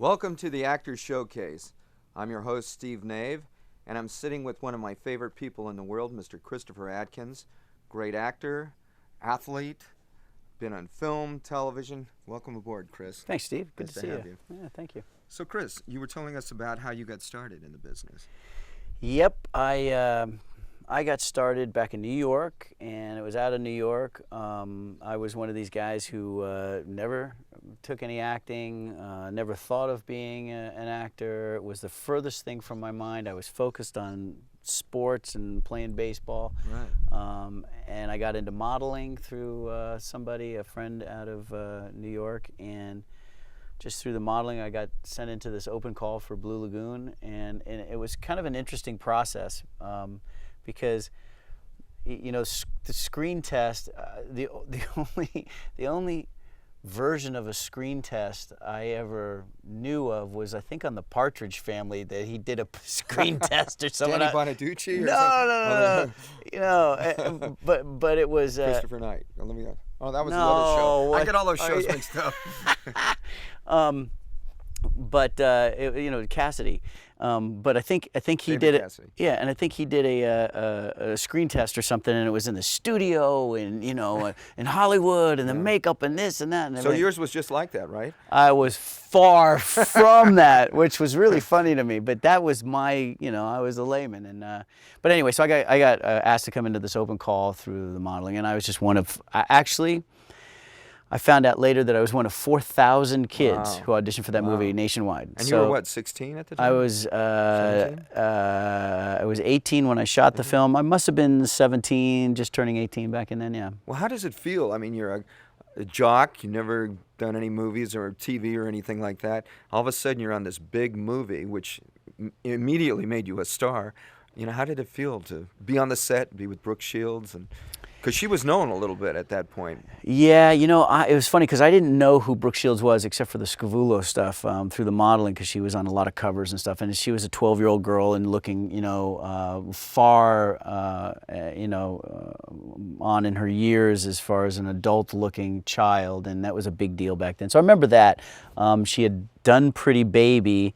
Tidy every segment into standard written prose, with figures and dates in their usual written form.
Welcome to the Actors Showcase. I'm your host, Steve Nave, and I'm sitting with one of my favorite people in the world, Mr. Christopher Atkins. Great actor, athlete, been on film, television. Welcome aboard, Chris. Thanks, Steve. Good to see have you. Yeah, thank you. So, Chris, you were telling us about how you got started in the business. Yep, I got started back in New York, and it was out of New York. I was one of these guys who never took any acting, never thought of being an actor. It was the furthest thing from my mind. I was focused on sports and playing baseball. Right. And I got into modeling through a friend out of New York, and just through the modeling, I got sent into this open call for Blue Lagoon, and it was kind of an interesting process. Because the screen test, the only version of a screen test I ever knew of was, I think, on the Partridge Family, that he did a screen test or something. Danny Bonaducci? Or No. But it was Christopher Knight. Oh, let me go. Oh, that was no, another show. what? I get all those shows mixed up. Cassidy. But I think he David did it. Cassidy. Yeah, and I think he did a screen test or something, and it was in the studio, and in Hollywood, and the makeup and this and that. And So yours was just like that, right? I was far from that, which was really funny to me. But that was my, I was a layman, and but anyway, so I got asked to come into this open call through the modeling, and I was just one of I found out later that I was one of 4,000 kids who auditioned for that movie nationwide. And you were what, 16 at the time? I was 18 when I shot the film. I must have been 17, just turning 18 back in then, yeah. Well, how does it feel? I mean, you're a jock. You've never done any movies or TV or anything like that. All of a sudden, you're on this big movie, which immediately made you a star. How did it feel to be on the set, be with Brooke Shields, and because she was known a little bit at that point? Yeah, it was funny because I didn't know who Brooke Shields was except for the Scavullo stuff through the modeling, because she was on a lot of covers and stuff, and she was a 12-year-old girl and looking, far, on in her years as far as an adult-looking child, and that was a big deal back then. So I remember that. She had done Pretty Baby.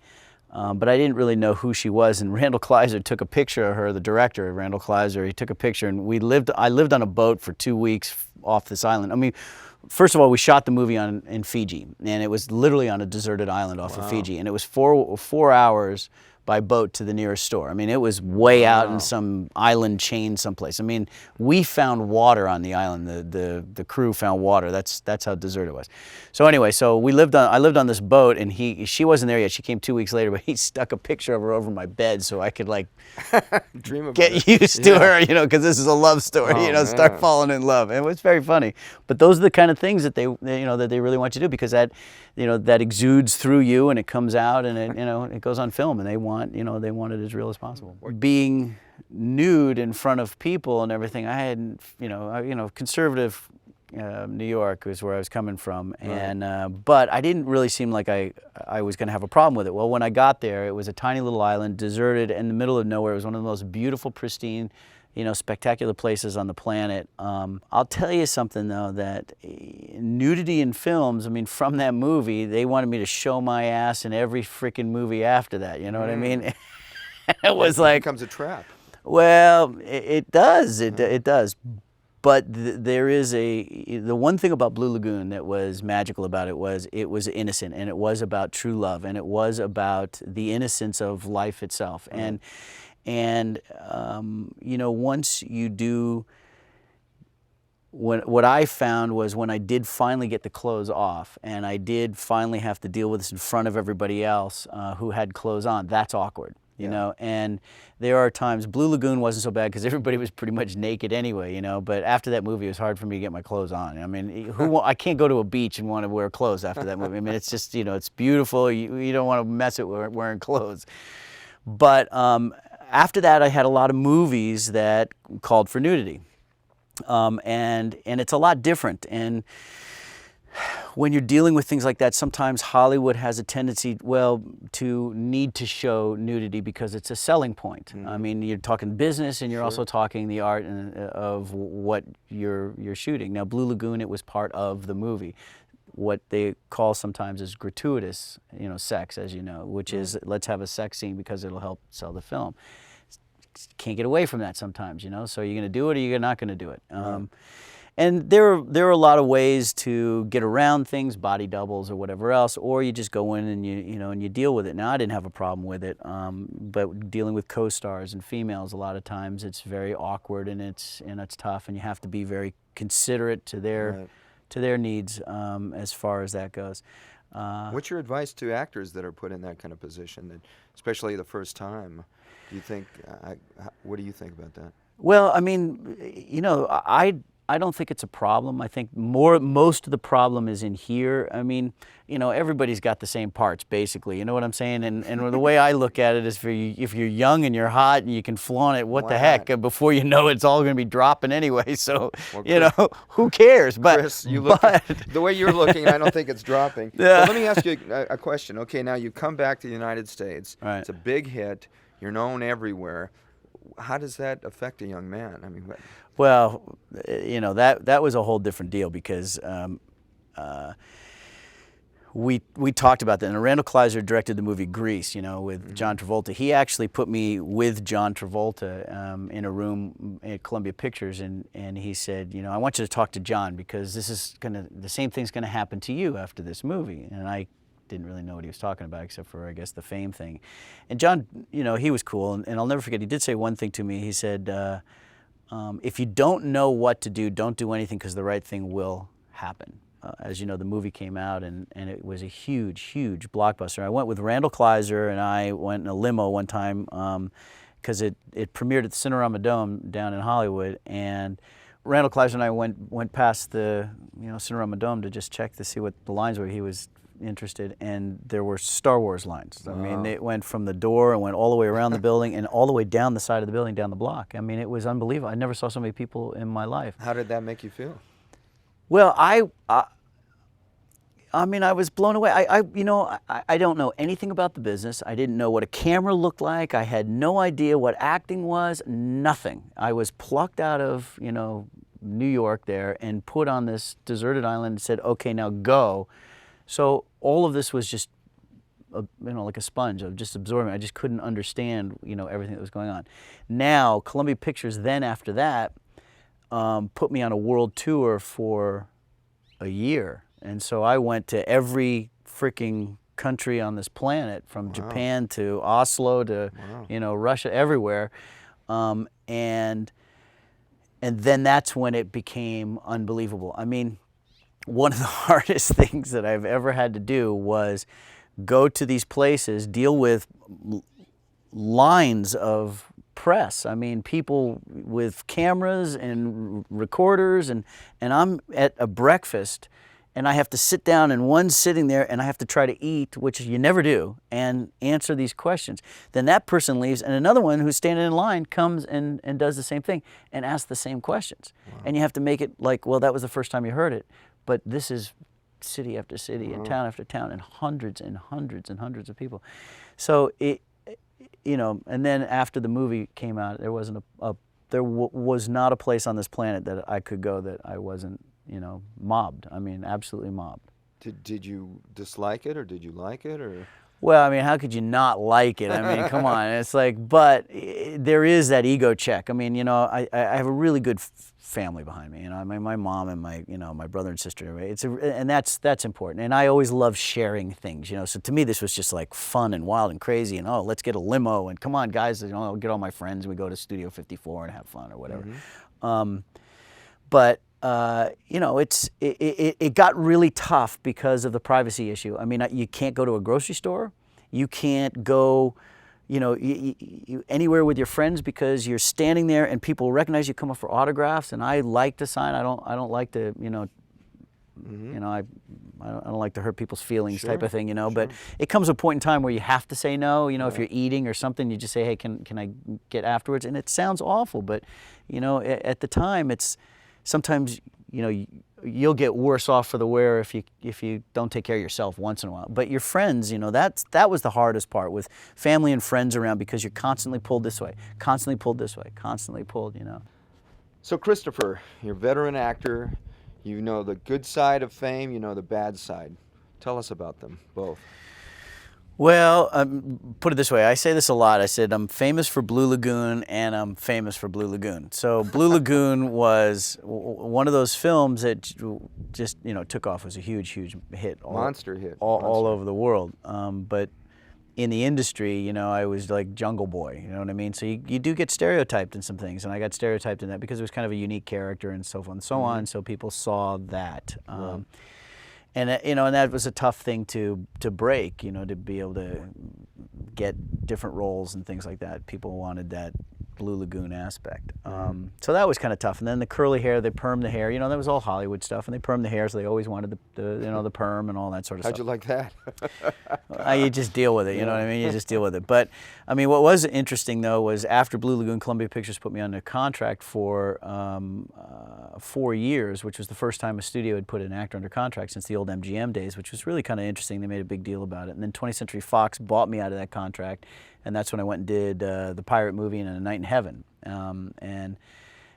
But I didn't really know who she was, and Randall Kleiser took a picture of her, the director, Randall Kleiser. He took a picture, and I lived on a boat for 2 weeks off this island. I mean, first of all, we shot the movie in Fiji, and it was literally on a deserted island off of Fiji, and it was four hours by boat to the nearest store. I mean, it was way out in some island chain someplace. I mean, we found water on the island. The crew found water. That's how deserted it was. So anyway, I lived on this boat, and she wasn't there yet. She came 2 weeks later, but he stuck a picture of her over my bed so I could dream about get used to her, because this is a love story, start falling in love. And it was very funny. But those are the kind of things that they really want you to do, because that exudes through you, and it comes out, and it goes on film, and they want it as real as possible. Being nude in front of people and everything, I had, conservative New York was where I was coming from, and but I didn't really seem like I was going to have a problem with it. Well, when I got there, it was a tiny little island, deserted, in the middle of nowhere. It was one of the most beautiful, pristine, spectacular places on the planet. I'll tell you something, though, that nudity in films, I mean, from that movie, they wanted me to show my ass in every freaking movie after that, you know what I mean? It was like... It becomes a trap. Well, it does, it does. But there is the one thing about Blue Lagoon that was magical about it was innocent, and it was about true love, and it was about the innocence of life itself. And once you do, what I found was when I did finally get the clothes off, and I did finally have to deal with this in front of everybody else who had clothes on, that's awkward. And there are times, Blue Lagoon wasn't so bad because everybody was pretty much naked anyway, but after that movie, it was hard for me to get my clothes on. I mean, I can't go to a beach and want to wear clothes after that movie. I mean, it's just, it's beautiful. You don't want to mess it with wearing clothes. But after that, I had a lot of movies that called for nudity. And it's a lot different. And when you're dealing with things like that, sometimes Hollywood has a tendency, to need to show nudity because it's a selling point. I mean, you're talking business, and you're also talking the art of what you're shooting. Now, Blue Lagoon, it was part of the movie. what they call sometimes is gratuitous, sex, as you know, which is let's have a sex scene because it'll help sell the film. Can't get away from that sometimes, So you're going to do it or you're not going to do it. And there are a lot of ways to get around things, body doubles or whatever else, or you just go in and you deal with it. Now I didn't have a problem with it, but dealing with co-stars and females, a lot of times it's very awkward and it's tough, and you have to be very considerate to their needs as far as that goes. What's your advice to actors that are put in that kind of position, especially the first time? Do you think? What do you think about that? Well, I mean, I don't think it's a problem. I think most of the problem is in here. I mean, everybody's got the same parts, basically. You know what I'm saying? And the way I look at it is, if you're young and you're hot and you can flaunt it, what the heck? Before you know it, it's all going to be dropping anyway. So, who cares? But Chris, the way you're looking, I don't think it's dropping. Yeah. But let me ask you a question. Okay, now you come back to the United States. Right. It's a big hit. You're known everywhere. How does that affect a young man? I mean, well, that was a whole different deal because we talked about that. And Randall Kleiser directed the movie Grease, with John Travolta. He actually put me with John Travolta in a room at Columbia Pictures, and he said, I want you to talk to John because the same thing's gonna happen to you after this movie. And I didn't really know what he was talking about except for, I guess, the fame thing. And John, he was cool, and I'll never forget, he did say one thing to me. He said, if you don't know what to do, don't do anything because the right thing will happen. As you know, the movie came out, and it was a huge, huge blockbuster. I went with Randall Kleiser, and I went in a limo one time because it premiered at the Cinerama Dome down in Hollywood, and Randall Kleiser and I went past the Cinerama Dome to just check to see what the lines were. He was interested, and there were Star Wars lines. I mean, it went from the door and went all the way around the building and all the way down the side of the building, down the block. I mean, it was unbelievable. I never saw so many people in my life. How did that make you feel? Well, I mean, I was blown away. I don't know anything about the business. I didn't know what a camera looked like. I had no idea what acting was, nothing. I was plucked out of, New York there and put on this deserted island and said, okay, now go. So all of this was just, like a sponge of just absorbing. I just couldn't understand, everything that was going on. Now, Columbia Pictures then after that put me on a world tour for a year. And so I went to every freaking country on this planet, from Japan to Oslo to, Russia, everywhere. And then that's when it became unbelievable. I mean, one of the hardest things that I've ever had to do was go to these places, deal with lines of press. I mean, people with cameras and recorders, and I'm at a breakfast, and I have to sit down, and one's sitting there, and I have to try to eat, which you never do, and answer these questions. Then that person leaves, and another one who's standing in line comes and does the same thing and asks the same questions. Wow. And you have to make it like, well, that was the first time you heard it, but this is city after city and town after town, and hundreds and hundreds and hundreds of people. So and then after the movie came out, there was not a place on this planet that I could go that I wasn't, mobbed. I mean, absolutely mobbed. Did you dislike it, or did you like it, or? Well, I mean, how could you not like it? I mean, come on. It's like, but there is that ego check. I mean, I have a really good family behind me. My mom and my brother and sister. And that's important. And I always love sharing things. So to me, this was just like fun and wild and crazy. And let's get a limo, and come on, guys. I'll get all my friends, and we go to Studio 54 and have fun or whatever. But it got really tough because of the privacy issue. I mean, you can't go to a grocery store. You can't go, anywhere with your friends because you're standing there and people recognize you, come up for autographs. And I like to sign. I don't like to, I don't like to hurt people's feelings, type of thing, Sure. But it comes a point in time where you have to say no. If you're eating or something, you just say, hey, can I get afterwards? And it sounds awful, but at the time, it's sometimes you'll get worse off for the wear if you don't take care of yourself once in a while. But your friends, that was the hardest part, with family and friends around, because you're constantly pulled this way, constantly pulled this way, constantly pulled. So Christopher, you're a veteran actor. You know the good side of fame, you know the bad side. Tell us about them both. Well, put it this way. I say this a lot. I said I'm famous for Blue Lagoon and I'm famous for Blue Lagoon. So Blue Lagoon was one of those films that just, took off. It was a huge, huge hit. Monster hit. All over the world. But in the industry, I was like Jungle Boy, you know what I mean? So you do get stereotyped in some things, and I got stereotyped in that because it was kind of a unique character and so forth and so on, so people saw that. Right. And and that was a tough thing to break, to be able to get different roles and things like that. People wanted that Blue Lagoon aspect. So that was kind of tough. And then the curly hair, they permed the hair, that was all Hollywood stuff, and they permed the hair, so they always wanted the perm and all that sort of How'd stuff. you like that? You just deal with it, you know what I mean? You just deal with it. But, what was interesting, though, was after Blue Lagoon, Columbia Pictures put me under contract for 4 years, which was the first time a studio had put an actor under contract since the old MGM days, which was really kind of interesting. They made a big deal about it. And then 20th Century Fox bought me out of that contract, and that's when I went and did the pirate movie and A Night in Heaven. And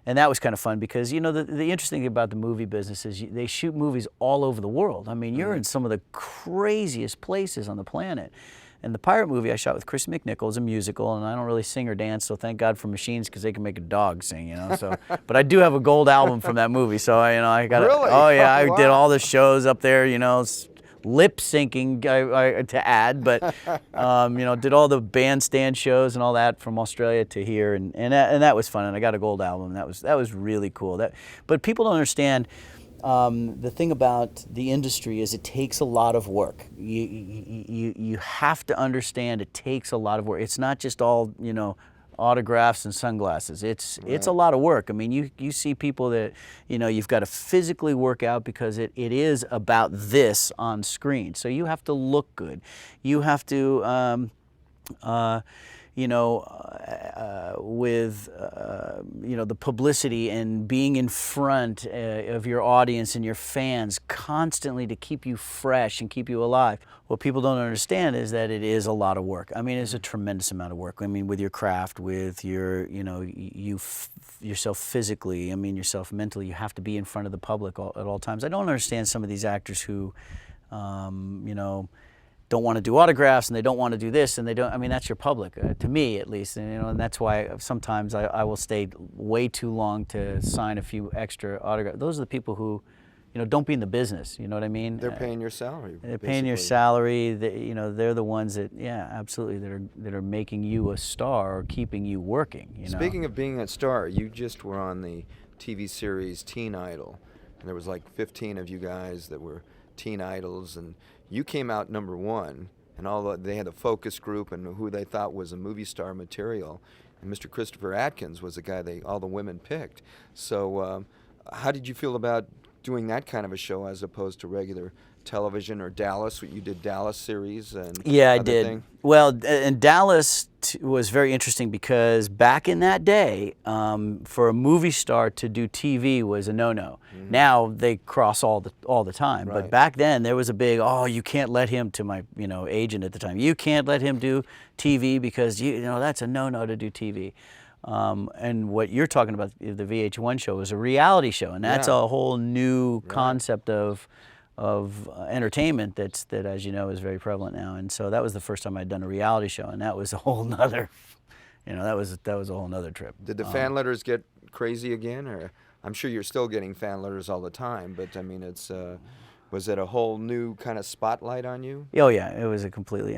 that was kind of fun because, the interesting thing about the movie business is they shoot movies all over the world. I mean, you're in some of the craziest places on the planet. And the pirate movie I shot with Chris McNichol is a musical, and I don't really sing or dance, so thank God for machines because they can make a dog sing, So, but I do have a gold album from that movie, so I got it. Really? Oh yeah, Wow. I did all the shows up there, lip syncing to add, but did all the bandstand shows and all that from Australia to here, and that was fun, and I got a gold album. That was really cool. But people don't understand. The thing about the industry is it takes a lot of work. You have to understand it takes a lot of work. It's not just all autographs and sunglasses. It's a lot of work. I mean, you see people that you've got to physically work out because it is about this on screen. So you have to look good. You have to with the publicity and being in front of your audience and your fans constantly to keep you fresh and keep you alive. What people don't understand is that it is a lot of work. I mean, it's a tremendous amount of work. I mean, with your craft, with your, yourself physically, yourself mentally, you have to be in front of the public at all times. I don't understand some of these actors who, don't want to do autographs and they don't want to do this and they don't. That's your public, to me at least, and that's why sometimes I will stay way too long to sign a few extra autographs. Those are the people who, don't be in the business. You know what I mean? They're paying your salary. They're paying your salary. They're the ones that, absolutely, that are making you a star or keeping you working. Speaking of being a star, you just were on the TV series Teen Idol, and there was like 15 of you guys that were teen idols, and you came out number one, and they had a focus group and who they thought was a movie star material, and Mr. Christopher Atkins was the guy all the women picked. So how did you feel about doing that kind of a show as opposed to regular television or Dallas? You did Dallas series and yeah, I other did. thing? Well, and Dallas was very interesting because back in that day, for a movie star to do TV was a no-no. Mm-hmm. Now they cross all the time, Right. but back then there was a big, you can't let him, to my agent at the time, you can't let him do TV because that's a no-no to do TV. And what you're talking about, the VH1 show, is a reality show, and that's Yeah. a whole new Right. concept of entertainment that, as you know, is very prevalent now. And so that was the first time I'd done a reality show, and that was a whole nother, that was a whole nother trip. Did the fan letters get crazy again, or I'm sure you're still getting fan letters all the time, but it's was it a whole new kind of spotlight on you? Oh yeah, it was a completely.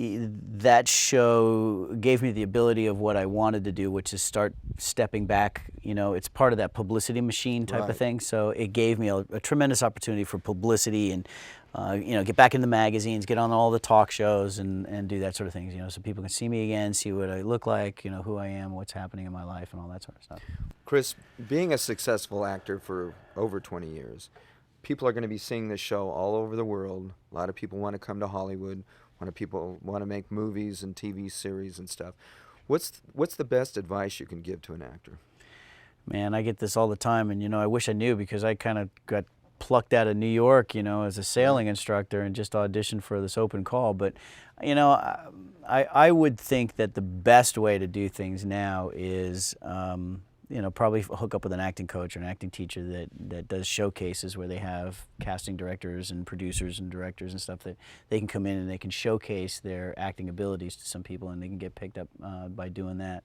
That show gave me the ability of what I wanted to do, which is start stepping back. It's part of that publicity machine type Right. of thing. So it gave me a tremendous opportunity for publicity and, get back in the magazines, get on all the talk shows and do that sort of things, so people can see me again, see what I look like, who I am, what's happening in my life and all that sort of stuff. Chris, being a successful actor for over 20 years, people are going to be seeing this show all over the world. A lot of people want to come to Hollywood. People want to make movies and TV series and stuff. What's the best advice you can give to an actor? Man, I get this all the time, and I wish I knew because I kind of got plucked out of New York, as a sailing instructor and just auditioned for this open call. But, I would think that the best way to do things now is probably hook up with an acting coach or an acting teacher that does showcases where they have casting directors and producers and directors and stuff that they can come in and they can showcase their acting abilities to some people, and they can get picked up by doing that.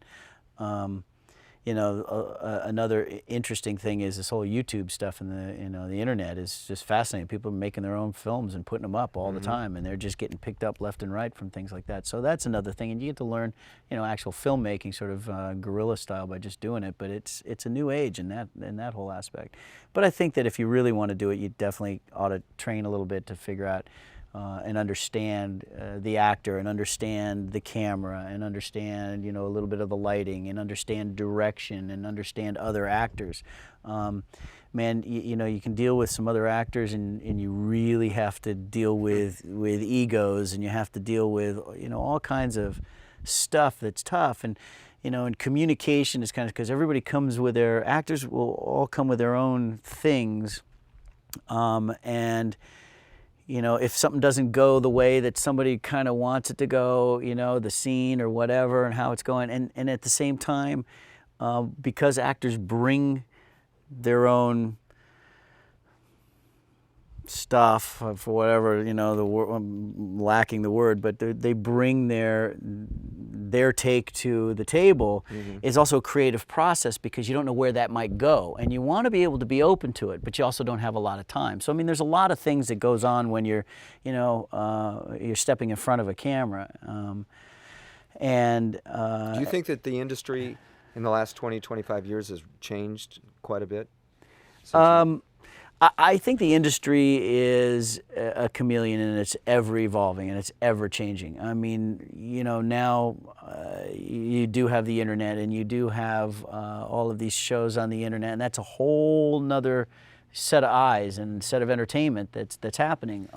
Another interesting thing is this whole YouTube stuff, and the internet is just fascinating. People are making their own films and putting them up all the time, and they're just getting picked up left and right from things like that. So that's another thing, and you get to learn, actual filmmaking, sort of guerrilla style, by just doing it. But it's a new age in that whole aspect. But I think that if you really want to do it, you definitely ought to train a little bit to figure out and understand the actor, and understand the camera, and understand a little bit of the lighting, and understand direction, and understand other actors. Man, you can deal with some other actors, and you really have to deal with egos, and you have to deal with all kinds of stuff that's tough. And and communication is kind of, because everybody comes with their actors will all come with their own things, and if something doesn't go the way that somebody kind of wants it to go, the scene or whatever, and how it's going, and at the same time, because actors bring their own stuff, for whatever, I'm lacking the word, but they bring their take to the table, is also a creative process, because you don't know where that might go, and you want to be able to be open to it, but you also don't have a lot of time. So I mean, there's a lot of things that goes on when you're you're stepping in front of a camera. Do you think that the industry in the last 20, 25 years has changed quite a bit? I think the industry is a chameleon, and it's ever evolving, and it's ever changing. I mean, now you do have the internet, and you do have all of these shows on the internet, and that's a whole nother set of eyes and set of entertainment that's happening.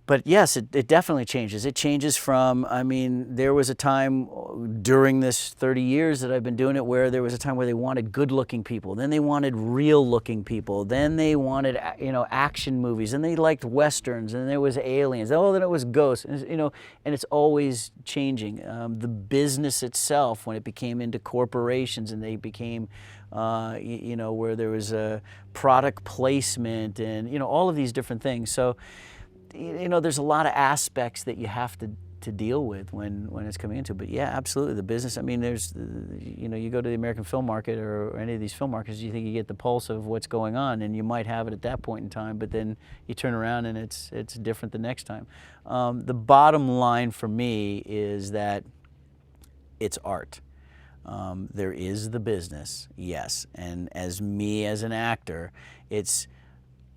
But yes, it definitely changes. It changes from, I mean, there was a time during this 30 years that I've been doing it where there was a time where they wanted good-looking people. Then they wanted real-looking people. Then they wanted, action movies. And they liked Westerns. And there was aliens. Oh, then it was ghosts. And it's always changing. The business itself, when it became into corporations and they became, where there was a product placement and, all of these different things. So, there's a lot of aspects that you have to deal with when it's coming into it. But yeah, absolutely, the business. I mean, there's, you go to the American film market or any of these film markets, you think you get the pulse of what's going on, and you might have it at that point in time, but then you turn around and it's different the next time. The bottom line for me is that it's art. There is the business, yes, and as an actor,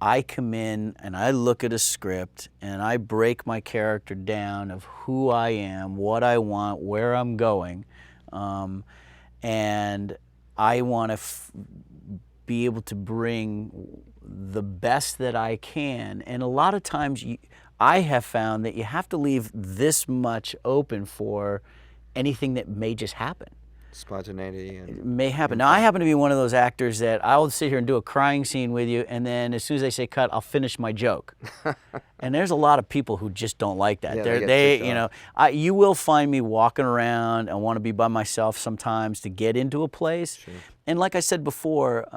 I come in and I look at a script and I break my character down of who I am, what I want, where I'm going, and I want to be able to bring the best that I can. And a lot of times I have found that you have to leave this much open for anything that may just happen. Spontaneity. It may happen. Now, I happen to be one of those actors that I'll sit here and do a crying scene with you, and then as soon as they say cut, I'll finish my joke. And there's a lot of people who just don't like that. Yeah, you will find me walking around and want to be by myself sometimes to get into a place. Sure. And like I said before,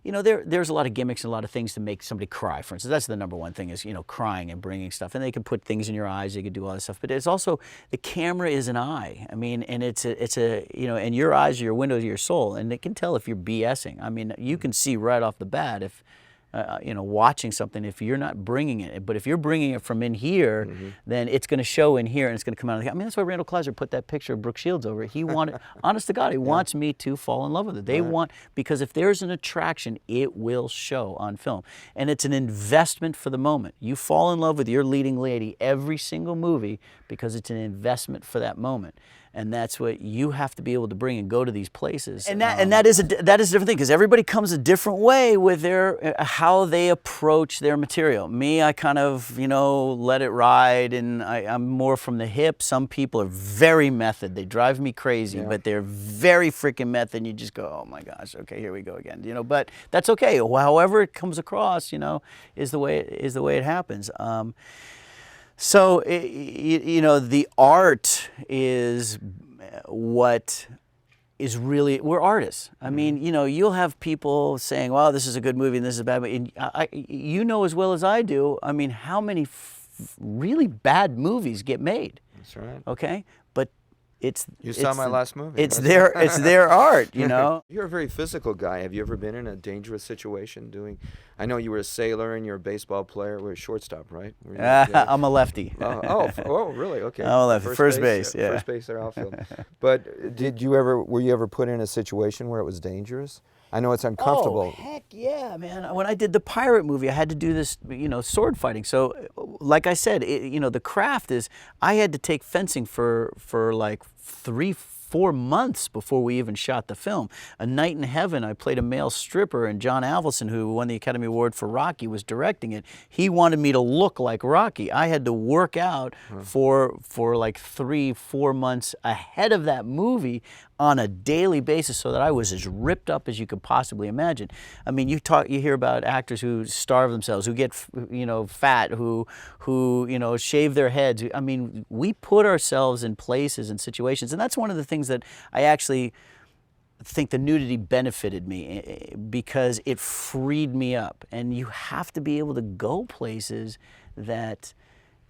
there's a lot of gimmicks and a lot of things to make somebody cry. For instance, that's the number one thing is, crying and bringing stuff. And they can put things in your eyes, they can do all this stuff. But it's also, the camera is an eye. I mean, and and your eyes are your window to your soul. And it can tell if you're BSing. I mean, you can see right off the bat if, watching something, if you're not bringing it. But if you're bringing it from in here, then it's going to show in here and it's going to come out of the, I mean, that's why Randall Kleiser put that picture of Brooke Shields over it. He wanted, honest to God, he wants me to fall in love with it. They want, because if there's an attraction, it will show on film. And it's an investment for the moment. You fall in love with your leading lady every single movie because it's an investment for that moment. And that's what you have to be able to bring and go to these places. And that is a different thing, because everybody comes a different way with their how they approach their material. Me, I kind of let it ride, and I'm more from the hip. Some people are very method. They drive me crazy, but they're very freaking method. And you just go, oh my gosh, okay, here we go again. But that's okay. However it comes across, is the way it happens. So, the art is what is really, we're artists. I mean, you know, you'll have people saying, well, this is a good movie and this is a bad movie. And you know as well as I do, I mean, how many really bad movies get made? That's right. Okay? But you saw my last movie. It's their art, you know. You're a very physical guy. Have you ever been in a dangerous situation doing? I know you were a sailor and you're a baseball player. We're a shortstop, right? I'm a lefty. Oh, really? Okay. I'm a lefty. First base, yeah. First base or outfield. But were you ever put in a situation where it was dangerous? I know it's uncomfortable. Oh, heck yeah, man. When I did the pirate movie, I had to do this, you know, sword fighting. So, like I said, you know, the craft is, I had to take fencing for like 3-4 months before we even shot the film. A Night in Heaven, I played a male stripper, and John Avildsen, who won the Academy Award for Rocky, was directing it. He wanted me to look like Rocky. I had to work out for like 3-4 months ahead of that movie on a daily basis so that I was as ripped up as you could possibly imagine. I mean, you hear about actors who starve themselves, who get, you know, fat, who you know, shave their heads. I mean, we put ourselves in places and situations, and that's one of the things that I actually think the nudity benefited me, because it freed me up. And you have to be able to go places that,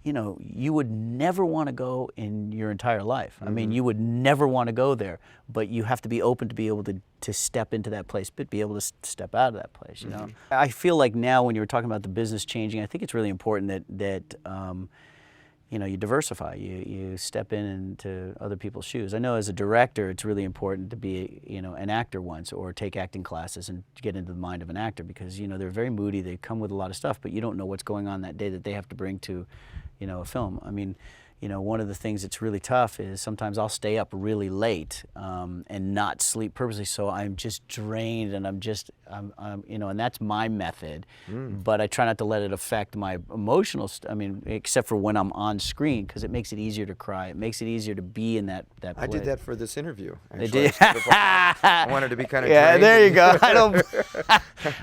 you know, you would never want to go in your entire life. I mean, you would never want to go there, but you have to be open to be able to step into that place, but be able to step out of that place, you know? I feel like now when you were talking about the business changing, I think it's really important that you know, you diversify, you step into other people's shoes. I know as a director, it's really important to be, you know, an actor once, or take acting classes and get into the mind of an actor, because, you know, they're very moody, they come with a lot of stuff, but you don't know what's going on that day that they have to bring to, you know, a film. I mean, you know, one of the things that's really tough is sometimes I'll stay up really late and not sleep purposely, so I'm just drained, and I'm you know, and that's my method. But I try not to let it affect my emotional, I mean, except for when I'm on screen, because it makes it easier to cry. It makes it easier to be in that place. I did that for this interview. They did. I wanted to be kind of yeah, drained. there you go. I don't.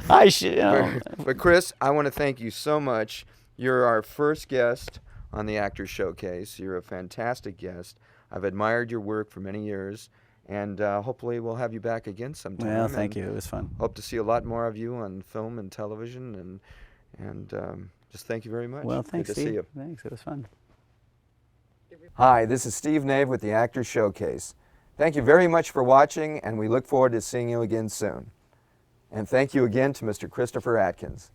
I should. You know. But Chris, I want to thank you so much. You're our first guest on the Actors Showcase. You're a fantastic guest. I've admired your work for many years, and hopefully we'll have you back again sometime. Well, thank you. It was fun. Hope to see a lot more of you on film and television, and just thank you very much. Well, thanks, Good to Steve. see you. Thanks. It was fun. Hi, this is Steve Nave with the Actors Showcase. Thank you very much for watching, and we look forward to seeing you again soon. And thank you again to Mr. Christopher Atkins.